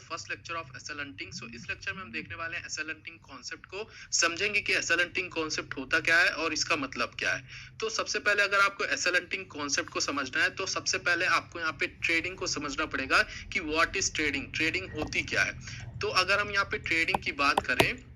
First lecture of SL hunting. So इस lecture में हम देखने वाले हैं एसएल हंटिंग कॉन्सेप्ट को, समझेंगे कि एसएल हंटिंग कॉन्सेप्ट होता क्या है और इसका मतलब क्या है। तो सबसे पहले अगर आपको एसएल हंटिंग कॉन्सेप्ट को समझना है तो सबसे पहले आपको यहाँ पे ट्रेडिंग को समझना पड़ेगा कि व्हाट इज ट्रेडिंग, ट्रेडिंग होती क्या है। तो अगर हम यहाँ पे ट्रेडिंग की बात करें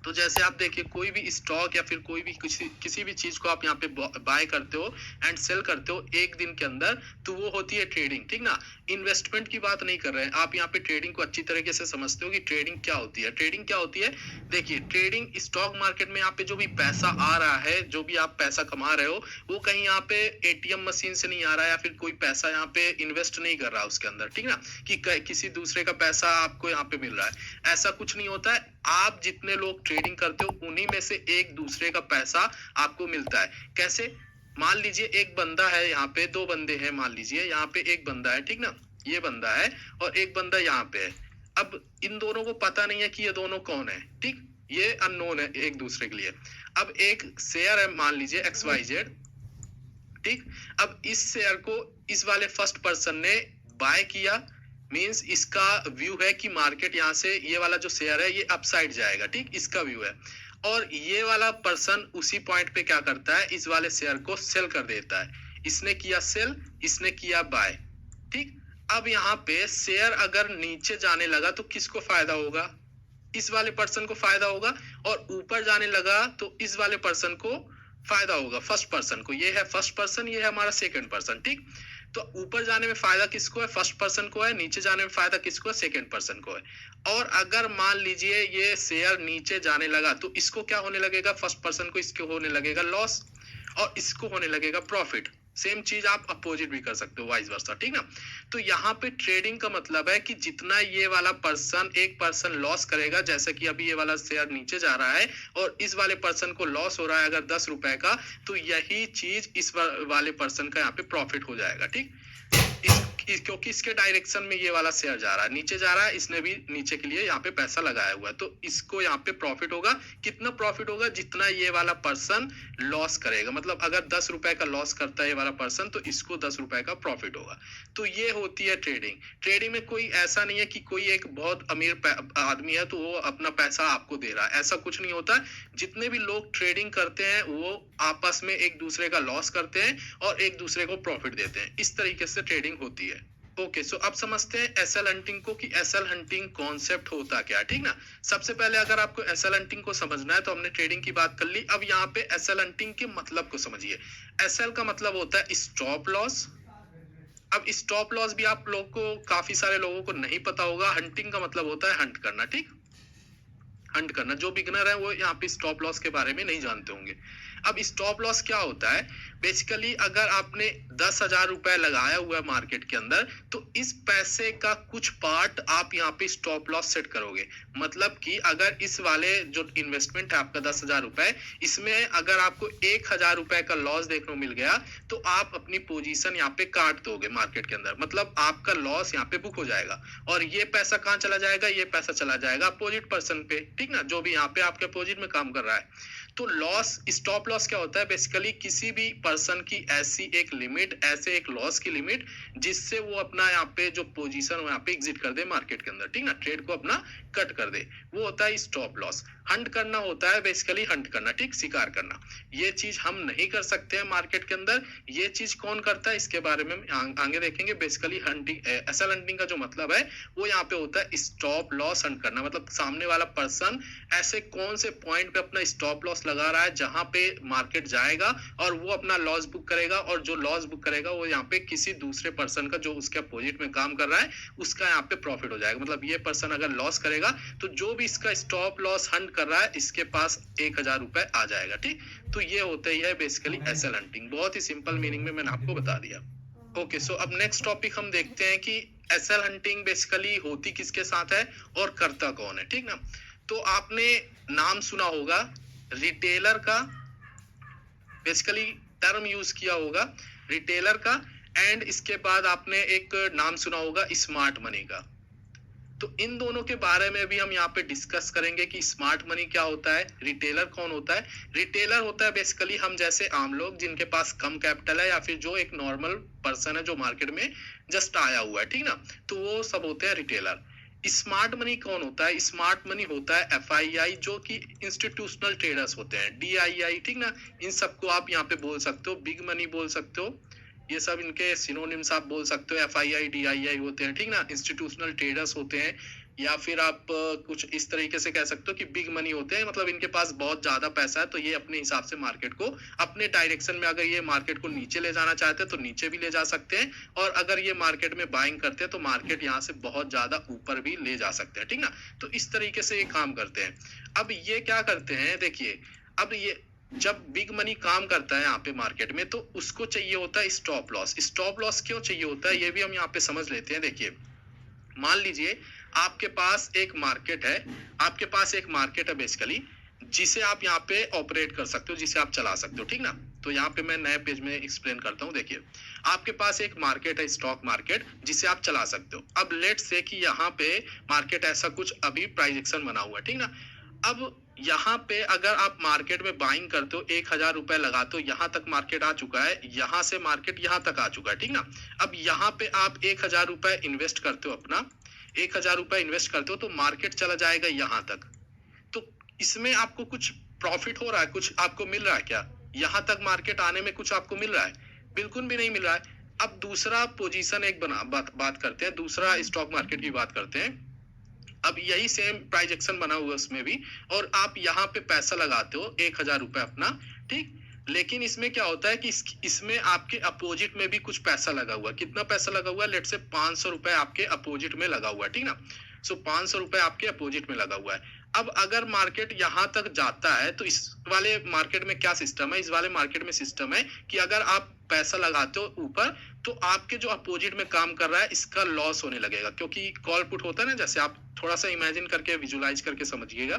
तो जैसे आप देखिए कोई भी स्टॉक या फिर कोई भी किसी भी चीज को आप यहाँ पे बाय करते हो एंड सेल करते हो एक दिन के अंदर, तो वो होती है ट्रेडिंग, ठीक ना। इन्वेस्टमेंट की बात नहीं कर रहे हैं, आप यहाँ पे ट्रेडिंग को अच्छी तरीके से समझते हो कि ट्रेडिंग क्या होती है। ट्रेडिंग क्या होती है, देखिए ट्रेडिंग स्टॉक मार्केट में यहाँ पे जो भी पैसा आ रहा है, जो भी आप पैसा कमा रहे हो, वो कहीं यहाँ पे एटीएम मशीन से नहीं आ रहा है या फिर कोई पैसा यहाँ पे इन्वेस्ट नहीं कर रहा है उसके अंदर, ठीक ना, कि किसी दूसरे का पैसा आपको यहाँ पे मिल रहा है, ऐसा कुछ नहीं होता है। आप जितने लोग ट्रेडिंग करते हो उन्हीं में से एक दूसरे का पैसा आपको मिलता है। कैसे, मान लीजिए एक बंदा है, यहाँ पे दो बंदे हैं, मान लीजिए यहाँ पे एक बंदा है, ठीक ना, ये बंदा है और एक बंदा यहाँ पे है। अब इन दोनों को पता नहीं है कि ये दोनों कौन है, ठीक, ये अननोन है एक दूसरे के लिए। अब एक शेयर है मान लीजिए XYZ, ठीक। अब इस शेयर को इस वाले फर्स्ट पर्सन ने बाय किया, मींस इसका व्यू है कि मार्केट यहाँ से ये वाला जो शेयर है ये अपसाइड जाएगा, ठीक, इसका व्यू है। और ये वाला पर्सन उसी पॉइंट पे क्या करता है, इस वाले शेयर को सेल कर देता है। इसने किया सेल, इसने किया बाय, ठीक। अब यहाँ पे शेयर अगर नीचे जाने लगा तो किसको फायदा होगा, इस वाले पर्सन को फायदा होगा, और ऊपर जाने लगा तो इस वाले पर्सन को फायदा होगा, फर्स्ट पर्सन को। ये है फर्स्ट पर्सन, ये है हमारा सेकंड पर्सन, ठीक। तो ऊपर जाने में फायदा किसको है, फर्स्ट पर्सन को है, नीचे जाने में फायदा किसको है, सेकंड पर्सन को है। और अगर मान लीजिए ये शेयर नीचे जाने लगा तो इसको क्या होने लगेगा, फर्स्ट पर्सन को इसको होने लगेगा लॉस और इसको होने लगेगा प्रॉफिट। सेम चीज आप अपोजिट भी कर सकते हो, वाइस वर्सा, ठीक ना। तो यहाँ पे ट्रेडिंग का मतलब है कि जितना ये वाला पर्सन, एक पर्सन लॉस करेगा, जैसे कि अभी ये वाला शेयर नीचे जा रहा है और इस वाले पर्सन को लॉस हो रहा है अगर 10 रुपए का, तो यही चीज इस वाले पर्सन का यहाँ पे प्रॉफिट हो जाएगा, ठीक। क्योंकि इसके डायरेक्शन में ये वाला शेयर जा रहा है, नीचे जा रहा है, इसने भी नीचे के लिए यहाँ पे पैसा लगाया हुआ है, तो इसको यहाँ पे प्रॉफिट होगा। कितना प्रॉफिट होगा, जितना ये वाला पर्सन लॉस करेगा, मतलब अगर 10 रुपए का लॉस करता है ये वाला पर्सन तो इसको 10 रुपए का प्रॉफिट होगा। तो ये होती है ट्रेडिंग। ट्रेडिंग में कोई ऐसा नहीं है कि कोई एक बहुत अमीर आदमी है तो वो अपना पैसा आपको दे रहा है, ऐसा कुछ नहीं होता। जितने भी लोग ट्रेडिंग करते हैं वो आपस में एक दूसरे का लॉस करते हैं और एक दूसरे को प्रॉफिट देते हैं, इस तरीके से ट्रेडिंग होती है। ओके, सो अब समझते हैं एसएल हंटिंग को कि एसएल हंटिंग कॉन्सेप्ट होता क्या है, ठीक ना। सबसे पहले अगर आपको एसएल हंटिंग को समझना है तो हमने ट्रेडिंग की बात कर ली। अब यहाँ पे एसएल हंटिंग के मतलब को समझिए। एसएल का मतलब होता है स्टॉप लॉस। अब स्टॉप लॉस भी आप लोग को, काफी सारे लोगों को नहीं पता होगा। हंटिंग का मतलब होता है हंट करना, ठीक, हंट करना। जो बिगनर है वो यहाँ पे स्टॉप लॉस के बारे में नहीं जानते होंगे। अब स्टॉप लॉस क्या होता है, बेसिकली अगर आपने 10,000 रुपए लगाया हुआ है मार्केट के अंदर, तो इस पैसे का कुछ पार्ट आप यहाँ पे स्टॉप लॉस सेट करोगे। मतलब कि अगर इस वाले जो इन्वेस्टमेंट है आपका 10,000 रुपए, इसमें अगर आपको 1,000 रुपए का लॉस देखने को मिल गया तो आप अपनी पोजीशन यहाँ पे काट दोगे मार्केट के अंदर, मतलब आपका लॉस यहाँ पे बुक हो जाएगा। और ये पैसा कहाँ चला जाएगा, ये पैसा चला जाएगा अपोजिट पर्सन पे, ठीक ना, जो भी यहाँ पे आपके अपोजिट में काम कर रहा है। तो लॉस, स्टॉप लॉस क्या होता है, बेसिकली किसी भी पर्सन की ऐसी एक लिमिट, ऐसे एक लॉस की लिमिट जिससे वो अपना यहाँ पे जो पोजीशन हो यहाँ पे एग्जिट कर दे मार्केट के अंदर, ठीक ना, ट्रेड को अपना कट कर दे, वो होता है स्टॉप लॉस। हंट करना होता है बेसिकली हंट करना, ठीक, शिकार करना। ये चीज हम नहीं कर सकते हैं मार्केट के अंदर। ये चीज कौन करता है इसके बारे में आगे देखेंगे। बेसिकली हंटिंग, एसएल हंटिंग का जो मतलब है वो यहाँ पे होता है स्टॉप लॉस हंट करना। मतलब सामने वाला पर्सन ऐसे कौन से पॉइंट पे अपना स्टॉप लॉस लगा रहा है जहां पे मार्केट जाएगा और वो अपना लॉस बुक करेगा, और जो लॉस बुक करेगा वो यहाँ पे किसी दूसरे पर्सन का जो उसके अपोजिट में काम कर रहा है उसका यहाँ पे प्रॉफिट हो जाएगा। मतलब ये पर्सन अगर लॉस करेगा तो जो भी इसका स्टॉप लॉस हंट कर रहा है इसके पास 1,000 रुपए आ जाएगा, ठीक। तो ये होता ही है बेसिकली एसएल हंटिंग। बहुत ही सिंपल मीनिंग में मैंने आपको बता दिया। ओके, सो अब नेक्स्ट टॉपिक हम देखते हैं कि एसएल हंटिंग बेसिकली होती किसके साथ है और करता कौन है, ठीक ना। तो आपने नाम सुना होगा रिटेलर का, बेसिकली टर्म यूज किया होगा रिटेलर का, एंड इसके बाद आपने एक नाम सुना होगा स्मार्ट मनी का। तो इन दोनों के बारे में भी हम यहाँ पे डिस्कस करेंगे कि स्मार्ट मनी क्या होता है, रिटेलर कौन होता है। रिटेलर होता है बेसिकली हम जैसे आम लोग जिनके पास कम कैपिटल है या फिर जो एक नॉर्मल पर्सन है जो मार्केट में जस्ट आया हुआ है, ठीक ना, तो वो सब होते हैं रिटेलर। स्मार्ट मनी कौन होता है? स्मार्ट मनी होता है एफआईआई, जो कि इंस्टीट्यूशनल ट्रेडर्स होते हैं, डीआईआई, ठीक ना। इन सबको आप यहाँ पे बोल सकते हो, बिग मनी बोल सकते हो, ये सब इनके सिनोनिम्स आप बोल सकते हो। एफआईआई डीआईआई होते हैं, ठीक ना, इंस्टीट्यूशनल ट्रेडर्स होते हैं। या फिर आप कुछ इस तरीके से कह सकते हो कि बिग मनी होते हैं, मतलब इनके पास बहुत ज्यादा पैसा है, तो ये अपने हिसाब से मार्केट को अपने डायरेक्शन में, अगर ये मार्केट को नीचे ले जाना चाहते हैं तो नीचे भी ले जा सकते हैं, और अगर ये मार्केट में बाइंग करते हैं तो मार्केट यहाँ से बहुत ज्यादा ऊपर भी ले जा सकते हैं, ठीक ना। तो इस तरीके से ये काम करते हैं। अब ये क्या करते हैं, देखिए, अब ये जब बिग मनी काम करता है यहाँ पे मार्केट में, तो उसको चाहिए होता है स्टॉप लॉस। स्टॉप लॉस क्यों चाहिए होता है, ये भी हम यहाँ पे समझ लेते हैं। देखिए, मान लीजिए आपके पास एक मार्केट है, आपके पास एक मार्केट है बेसिकली, जिसे आप यहाँ पे ऑपरेट कर सकते हो, जिसे आप चला सकते हो, ठीक ना। तो यहाँ पे मैं नए पेज में एक्सप्लेन करता हूँ। देखिए, आपके पास एक मार्केट है, स्टॉक मार्केट, जिसे आप चला सकते हो। अब लेट्स से कि यहाँ पे मार्केट ऐसा कुछ अभी प्राइस एक्शन बना हुआ है, ठीक ना। अब यहाँ पे अगर आप मार्केट में बाइंग करते हो, 1,000 रुपए लगाते हो, यहाँ तक मार्केट आ चुका है, यहाँ से मार्केट यहाँ तक आ चुका है, ठीक ना। अब यहाँ पे आप 1,000 रुपए इन्वेस्ट करते हो, अपना 1,000 रुपए इन्वेस्ट करते हो, तो मार्केट चला जाएगा यहाँ तक। तो इसमें आपको कुछ प्रॉफिट हो रहा है, कुछ आपको मिल रहा है क्या? यहाँ तक मार्केट आने में कुछ आपको मिल रहा है? बिल्कुल भी नहीं मिल रहा है। अब दूसरा पोजीशन एक बात करते हैं, दूसरा स्टॉक मार्केट की बात करते हैं। अब यही सेम प्राइस एक्शन बना हुआ है उसमें भी, और आप यहाँ पे पैसा लगाते हो 1,000 रुपए अपना, ठीक। लेकिन इसमें क्या होता है कि इसमें आपके अपोजिट में भी कुछ पैसा लगा हुआ है। कितना पैसा लगा हुआ है? लेट से 500 रुपए आपके अपोजिट में लगा हुआ है, ठीक ना। सो 500 रुपए आपके अपोजिट में लगा हुआ है। अब अगर मार्केट यहाँ तक जाता है, तो इस वाले मार्केट में क्या सिस्टम है? इस वाले मार्केट में सिस्टम है कि अगर आप पैसा लगाते हो ऊपर, तो आपके जो अपोजिट में काम कर रहा है, इसका लॉस होने लगेगा, क्योंकि कॉल पुट होता है ना, जैसे आप थोड़ा सा इमेजिन करके, विजुलाइज करके समझिएगा।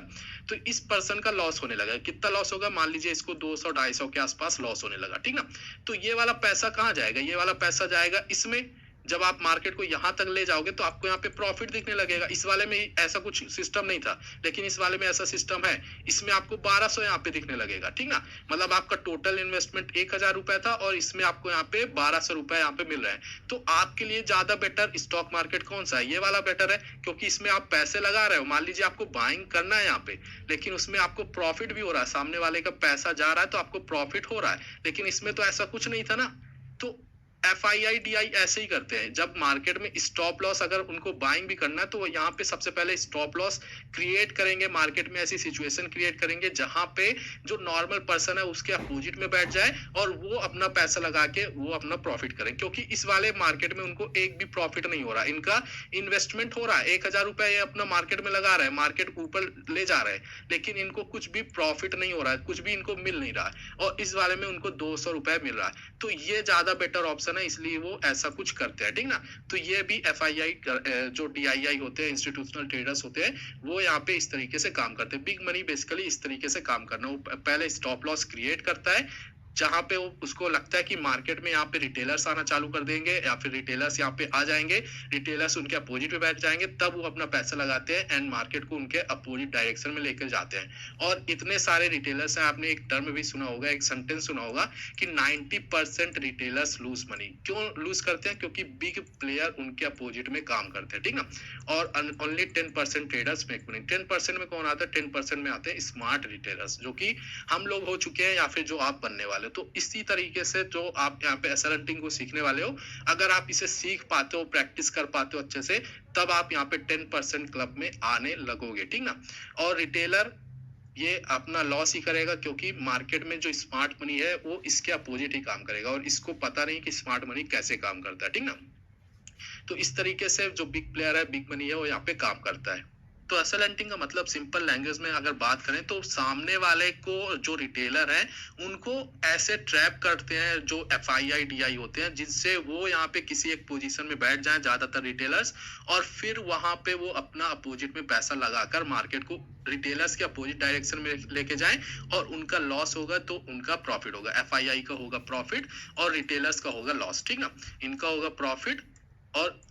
तो इस पर्सन का लॉस होने लगा। कितना लॉस होगा? मान लीजिए इसको 200-250 के आसपास लॉस होने लगा, ठीक ना। तो ये वाला पैसा कहाँ जाएगा? ये वाला पैसा जाएगा इसमें। जब आप मार्केट को यहाँ तक ले जाओगे, तो आपको यहाँ पे प्रॉफिट दिखने लगेगा। इस वाले में ऐसा कुछ सिस्टम नहीं था, लेकिन इस वाले में ऐसा सिस्टम है। इसमें आपको 1200 यहाँ पे दिखने लगेगा, ठीक ना। मतलब आपका टोटल इन्वेस्टमेंट 1,000 रुपए था, और इसमें आपको यहाँ पे 1200 रुपए यहाँ पे मिल रहे हैं। तो आपके लिए ज्यादा बेटर स्टॉक मार्केट कौन सा है? ये वाला बेटर है, क्योंकि इसमें आप पैसे लगा रहे हो। मान लीजिए आपको बाइंग करना है यहाँ पे, लेकिन उसमें आपको प्रॉफिट भी हो रहा है, सामने वाले का पैसा जा रहा है तो आपको प्रॉफिट हो रहा है। लेकिन इसमें तो ऐसा कुछ नहीं था ना। तो एफआईआई डीआई ऐसे ही करते हैं। जब मार्केट में स्टॉप लॉस, अगर उनको बाइंग भी करना है, तो वो यहाँ पे सबसे पहले स्टॉप लॉस क्रिएट करेंगे, मार्केट में ऐसी सिचुएशन क्रिएट करेंगे जहां पे जो नॉर्मल पर्सन है उसके अपोजिट में बैठ जाए, और वो अपना पैसा लगा के वो अपना प्रॉफिट करें। क्योंकि इस वाले मार्केट में उनको एक भी प्रॉफिट नहीं हो रहा। इनका इन्वेस्टमेंट हो रहा है, 1,000 रुपए ये अपना मार्केट में लगा रहे हैं, मार्केट ऊपर ले जा रहे हैं, लेकिन इनको कुछ भी प्रॉफिट नहीं हो रहा है, कुछ भी इनको मिल नहीं रहा है। और इस वाले में उनको 200 रुपए मिल रहा है। तो ये ज्यादा बेटर ऑप्शन है, इसलिए वो ऐसा कुछ करते हैं, ठीक ना। तो ये भी एफआईआई जो डीआईआई होते हैं, इंस्टीट्यूशनल ट्रेडर्स होते हैं, वो यहाँ पे इस तरीके से काम करते हैं। बिग मनी बेसिकली इस तरीके से काम करना, वो पहले स्टॉप लॉस क्रिएट करता है, जहां पे उसको लगता है कि मार्केट में यहाँ पे रिटेलर्स आना चालू कर देंगे, या फिर रिटेलर्स यहाँ पे आ जाएंगे, रिटेलर्स उनके अपोजिट में बैठ जाएंगे, तब वो अपना पैसा लगाते हैं एंड मार्केट को उनके अपोजिट डायरेक्शन में लेकर जाते हैं। और इतने सारे रिटेलर्स हैं, आपने एक टर्म भी सुना होगा, एक सेंटेंस सुना होगा कि 90% रिटेलर्स लूज मनी। क्यों लूज करते हैं? क्योंकि बिग प्लेयर उनके अपोजिट में काम करते हैं, ठीक ना। और ओनली 10% ट्रेडर्स मेक मनी। 10% में कौन आता है? 10% में आते हैं स्मार्ट रिटेलर्स, जो कि हम लोग हो चुके हैं, या फिर जो आप बनने वाले। तो इसी तरीके से जो आप यहाँ पे एसएलएनटिंग को सीखने वाले हो, अगर आप इसे सीख पाते हो, प्रैक्टिस कर पाते हो अच्छे से, तब आप यहाँ पे 10% क्लब में आने लगोगे, ठीक ना। और रिटेलर ये अपना लॉस ही करेगा, क्योंकि मार्केट में जो स्मार्ट मनी है वो इसके अपोजिट ही काम करेगा, और इसको पता नहीं कि स्मार्ट मनी कैसे काम करता है, ठीक ना। तो इस तरीके से जो बिग प्लेयर है, बिग मनी है, वो यहाँ पे काम करता है। तो एसएलएनटिंग का मतलब सिंपल लैंग्वेज में अगर बात करें, तो सामने वाले को, जो रिटेलर है, उनको ऐसे ट्रैप करते हैं जो एफआईआई डीआई होते हैं, जिससे वो यहाँ पे किसी एक पोजीशन में बैठ जाएं, ज्यादातर रिटेलर्स, और फिर वहां पे वो अपना अपोजिट में पैसा लगाकर मार्केट को रिटेलर्स के अपोजिट डायरेक्शन में लेके जाएं, और उनका लॉस होगा तो उनका प्रॉफिट होगा। एफआईआई का होगा प्रॉफिट और रिटेलर्स का होगा लॉस, ठीक ना। इनका होगा प्रॉफिट, और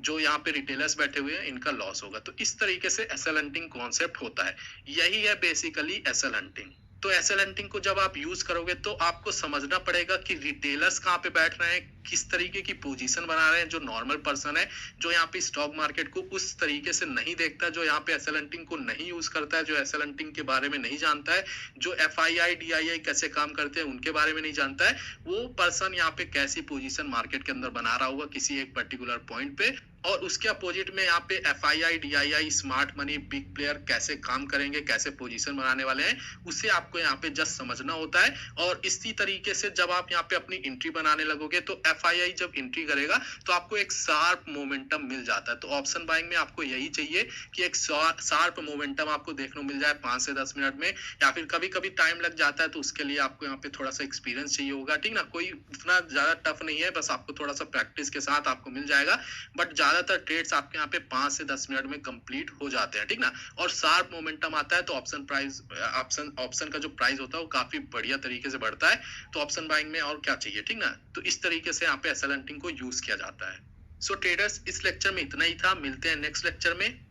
जो यहाँ पे रिटेलर्स बैठे हुए हैं, इनका लॉस होगा। तो इस तरीके से एसएल हंटिंग कॉन्सेप्ट होता है। यही है बेसिकली एसएल हंटिंग। तो एसएल हंटिंग को जब आप यूज करोगे तो आपको समझना पड़ेगा कि रिटेलर्स कहाँ पे बैठ रहे हैं, किस तरीके की पोजीशन बना रहे हैं। जो नॉर्मल पर्सन है, जो यहाँ पे स्टॉक मार्केट को उस तरीके से नहीं देखता, जो यहाँ पे एसएल हंटिंग को नहीं यूज करता है, जो एसएल हंटिंग के बारे में नहीं जानता है, जो एफआईआई डीआईआई कैसे काम करते हैं उनके बारे में नहीं जानता है, वो पर्सन यहाँ पे कैसी पोजीशन मार्केट के अंदर बना रहा होगा किसी एक पर्टिकुलर पॉइंट पे, और उसके अपोजिट में यहाँ पे FII DII smart money big player कैसे काम करेंगे, कैसे पोजीशन बनाने वाले हैं, उसे आपको यहाँ पे जस्ट समझना होता है। और इसी तरीके से जब आप यहाँ पे अपनी एंट्री बनाने लगोगे तो एफआईआई जब एंट्री करेगा तो आपको एक शार्प मोमेंटम मिल जाता है। तो ऑप्शन बाइंग में आपको यही चाहिए कि एक शार्प मोमेंटम आपको देखने को मिल जाए 5 से 10 मिनट में, या फिर कभी कभी टाइम लग जाता है, तो उसके लिए आपको यहाँ पे थोड़ा सा एक्सपीरियंस चाहिए होगा, ठीक ना। कोई इतना ज्यादा टफ नहीं है, बस आपको थोड़ा सा प्रैक्टिस के साथ आपको मिल जाएगा। बट ज्यादातर ट्रेड्स आपके यहाँ पे 5 से 10 मिनट में कंप्लीट हो जाते हैं, ठीक ना। और शार्प मोमेंटम आता है तो ऑप्शन का जो प्राइस होता है वो काफी बढ़िया तरीके से बढ़ता है। तो ऑप्शन बाइंग में और क्या चाहिए, ठीक ना। तो इस तरीके से यहाँ पे एसएल हंटिंग को यूज किया जाता है। सो ट्रेडर्स, इस लेक्चर में इतना ही था। मिलते हैं नेक्स्ट लेक्चर में।